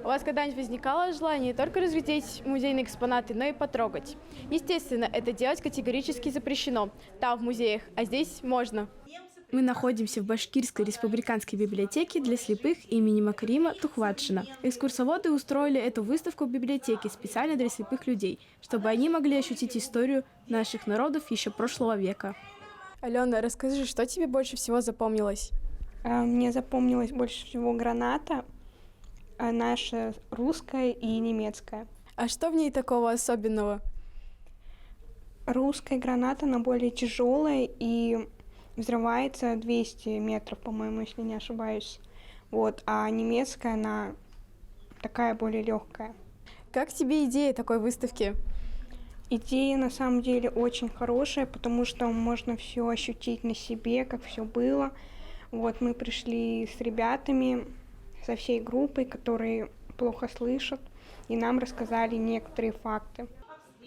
вас когда-нибудь возникало желание не только разглядеть музейные экспонаты, но и потрогать? Естественно, это делать категорически запрещено. Там, в музеях, а здесь можно. Мы находимся в Башкирской республиканской библиотеке для слепых имени Макарима Тухватшина. Экскурсоводы устроили эту выставку в библиотеке специально для слепых людей, чтобы они могли ощутить историю наших народов еще прошлого века. Алена, расскажи, что тебе больше всего запомнилось? Мне запомнилось больше всего граната, наша русская и немецкая. А что в ней такого особенного? Русская граната, она более тяжелая и взрывается 200 метров, по-моему, если не ошибаюсь. Вот, а немецкая, она такая более легкая. Как тебе идея такой выставки? Идея на самом деле очень хорошая, потому что можно все ощутить на себе, как все было. Вот мы пришли с ребятами, со всей группой, которые плохо слышат, и нам рассказали некоторые факты.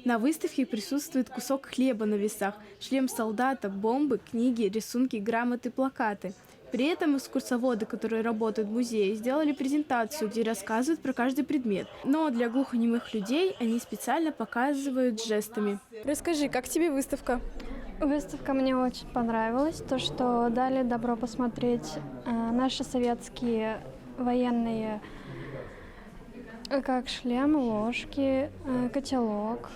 На выставке присутствует кусок хлеба на весах, шлем солдата, бомбы, книги, рисунки, грамоты, плакаты. При этом экскурсоводы, которые работают в музее, сделали презентацию, где рассказывают про каждый предмет. Но для глухонемых людей они специально показывают жестами. Расскажи, как тебе выставка? Выставка мне очень понравилась. То, что дали добро посмотреть наши советские военные, как шлемы, ложки, котелок.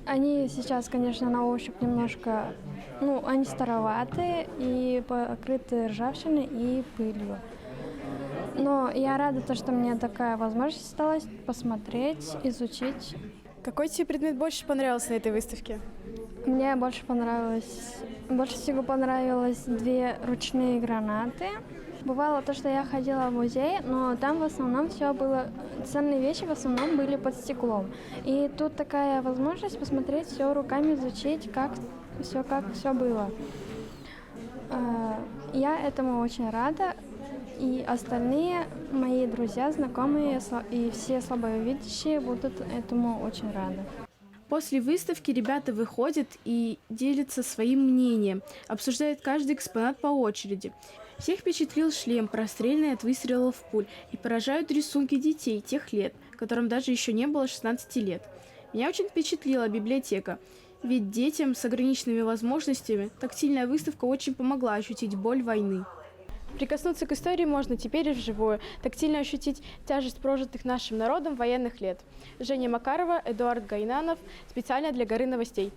Они сейчас, конечно, на ощупь немножко, они староватые и покрыты ржавчиной и пылью. Но я рада, что мне такая возможность осталась посмотреть, изучить. Какой тебе предмет больше понравился на этой выставке? Мне больше всего понравилось 2 ручные гранаты. Бывало то, что я ходила в музей, но там в основном все было, ценные вещи в основном были под стеклом. И тут такая возможность посмотреть все руками, изучить, как все было. Я этому очень рада. И остальные мои друзья, знакомые и все слабовидящие будут этому очень рады. После выставки ребята выходят и делятся своим мнением, обсуждают каждый экспонат по очереди. Всех впечатлил шлем, простреленный от выстрелов пуль, и поражают рисунки детей тех лет, которым даже еще не было 16 лет. Меня очень впечатлила библиотека, ведь детям с ограниченными возможностями тактильная выставка очень помогла ощутить боль войны. Прикоснуться к истории можно теперь и вживую, тактильно ощутить тяжесть прожитых нашим народом военных лет. Женя Макарова, Эдуард Гайнанов. Специально для Горы новостей.